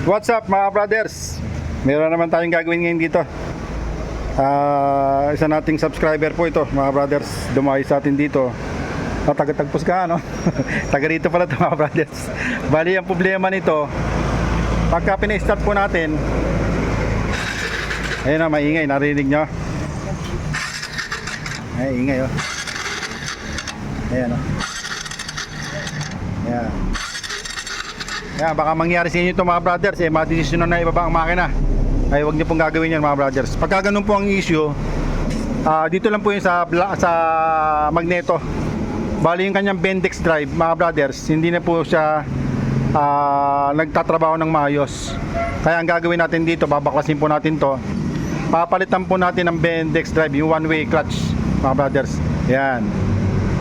What's up mga brothers? Meron naman tayong gagawin ngayon dito. Isa nating subscriber po ito mga brothers. Dumayo sa atin dito. Taga-tagpos ka no? Taga rito pala ito mga brothers. Bali ang problema nito, pagka pina-start po natin, ayun na, maingay, narinig nyo? Ay, ingay oh. Ayan oh. Ayan. Kaya baka mangyari sa inyo ito mga brothers, madesisyonan na ibaba ang makina. Ay huwag niyo pong gagawin yan mga brothers. Pagka ganun po ang issue, dito lang po yung sa magneto. Bali yung kanyang Bendix drive mga brothers, hindi na po siya nagtatrabaho ng maayos. Kaya ang gagawin natin dito, babaklasin po natin to. Papalitan po natin ng Bendix drive, yung one way clutch mga brothers. Yan,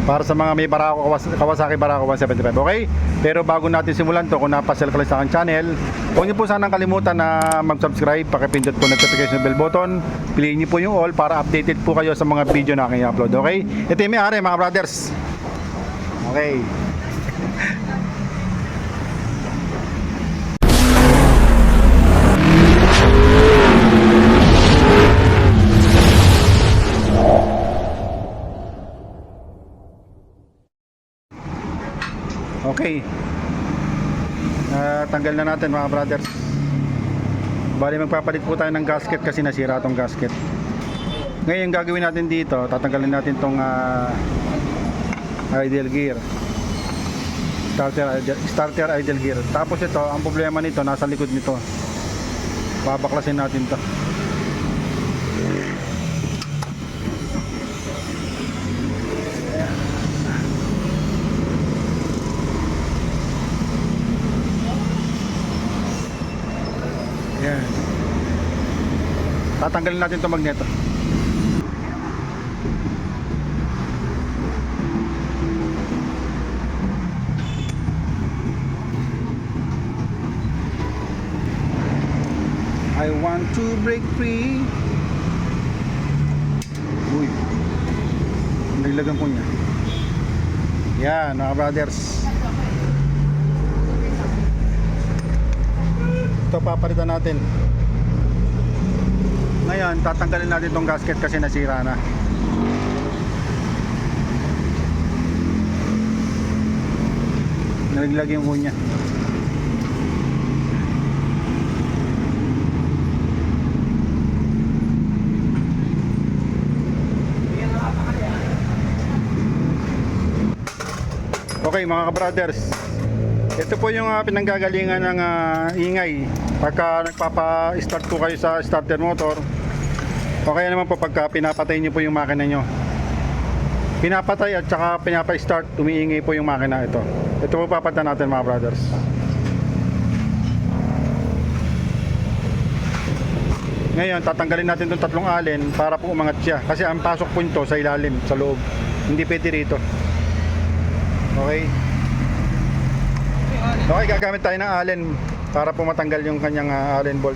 para sa mga may Barako, Kawasaki Barako 175, okay? Pero bago natin simulan to, kung napasel ka lang sa aking channel, huwag niyo po sanang kalimutan na mag-subscribe, pakipindot po notification bell button, piliin niyo po yung all para updated po kayo sa mga video na aking upload, okay? Ito yung may-ari mga brothers. Okay. Okay. Tanggal na natin mga brothers. Bali magpapalit po tayo ng gasket kasi nasira tong gasket. Ngayon gagawin natin dito, tatanggalin natin tong idle gear. Starter idle gear. Tapos ito, ang problema nito nasa likod nito. Babaklasin natin to. Yan. Tatanggalin natin itong magneto. I want to break free. Uy, naglagan po niya. Yan mga brothers, ito papalitan natin. Ngayon tatanggalin natin itong gasket kasi nasira na. Nalaglag yung kunya. Okay mga brothers, ito po yung pinanggagalingan ng ingay pagka nagpapa-start po kayo sa starter motor. O kaya naman po pagka pinapatay nyo po yung makina nyo. Pinapatay at saka pinapa-start, umiingay po yung makina. Ito po papalitan natin mga brothers. Ngayon tatanggalin natin itong tatlong allen para po umangat siya. Kasi ang pasok po nito sa ilalim, sa loob. Hindi pwede rito. Okay. Okay, gagamit tayo ng allen para po matanggal yung kanyang allen bolt.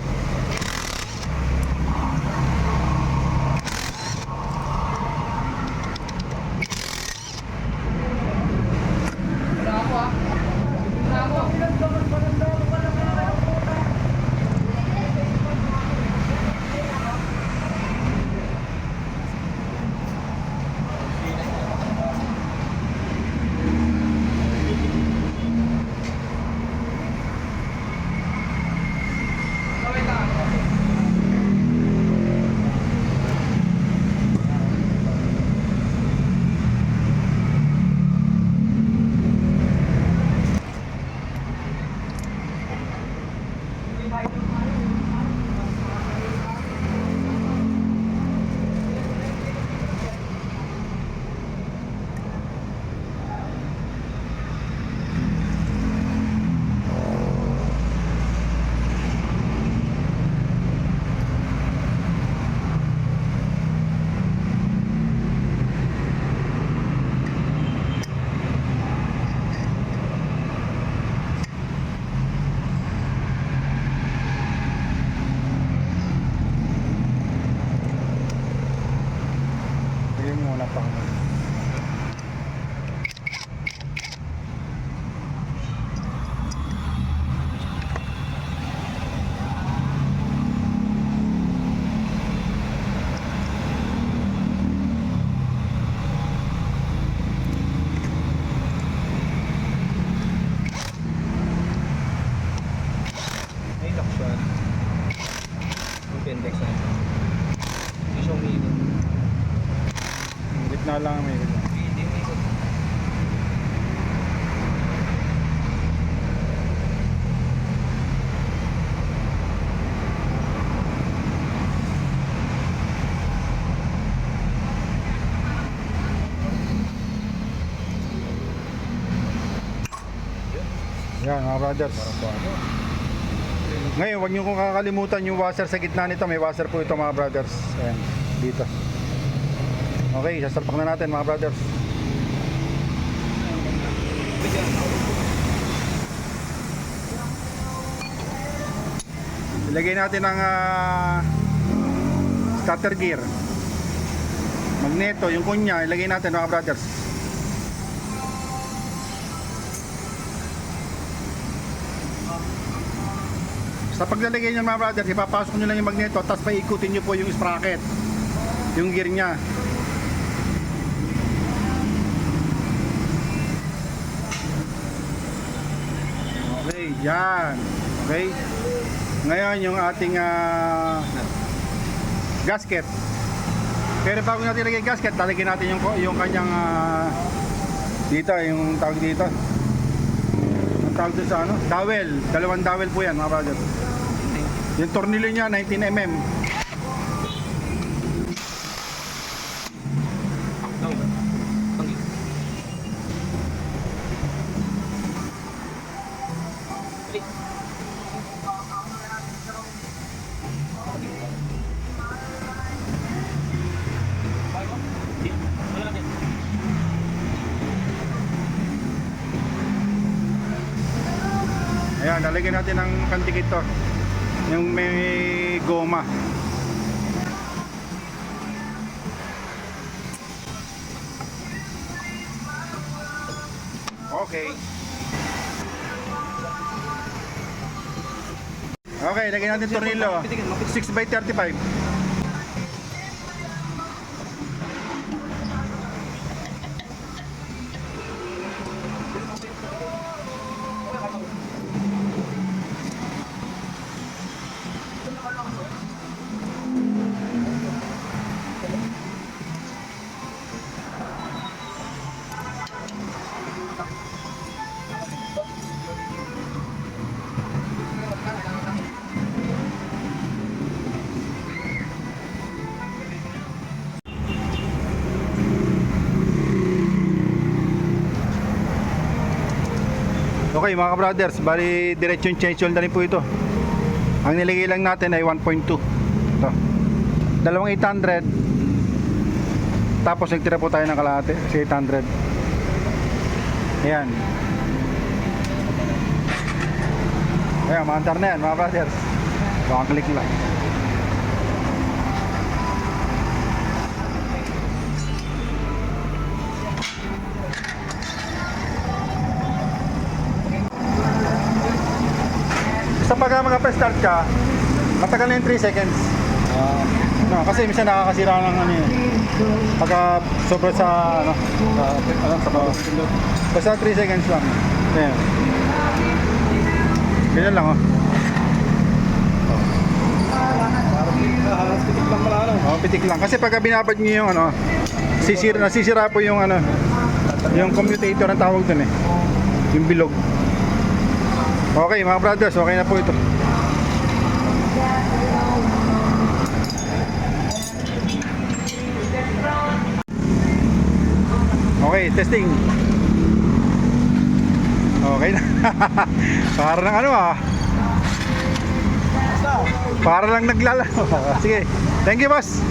siya. Yung pendex na ito. Hindi siya umiikot. Gitna lang may Hindi umiikot. Yan mga brothers. Ngayon, huwag niyo kong kakalimutan yung washer sa gitna nito. May washer po ito mga brothers. Ayan, dito. Okay, sasalpak na natin mga brothers. Ilagay natin ang starter gear. Magneto, yung kunya, ilagay natin mga brothers. Sa paglalagay niyan mga brothers, ipapasok nyo lang yung magneto, tapos paikutin nyo po yung sprocket, yung gear nya. Okay, yan. Okay. Ngayon yung ating gasket. Pero bago natin ilagay yung gasket, lalagyan natin yung kanyang dito, yung tawag dito. Ang tawag dito sa ano? Dowel. Dalawang dowel po yan mga brothers. Yung tornilyo niya 19mm. Ayan, lalagyan natin ng kantikit to. Yung may goma. Okay. Okay, lagyan natin tornilyo. 6x35. Okay mga brothers, bali diretsyon change oil na rin po ito. Ang nilagay lang natin ay 1.2. Ito. Dalawang 800. Tapos nagtira po tayo ng kalahati sa 800. Ayan. Ayan, maantar na yan mga brothers. Baka click lang. Sa pagka mag-start ka, matagal na yung 3 seconds. No, kasi minsan nakakasira ng ano yun. Pagka sobra sa ano, sa bawah. Basta 3 seconds lang. Ayan. Ganyan lang oh. Pitik lang pala ano. Oh, pitik lang. Kasi pagka binabad niyo yung ano, nasisira po yung ano, yung commutator ang tawag dun eh. Yung bilog. Okay mga brothers, okay na po ito. Okay, testing. Okay na. Para lang ano para lang naglalaro. Sige, thank you boss.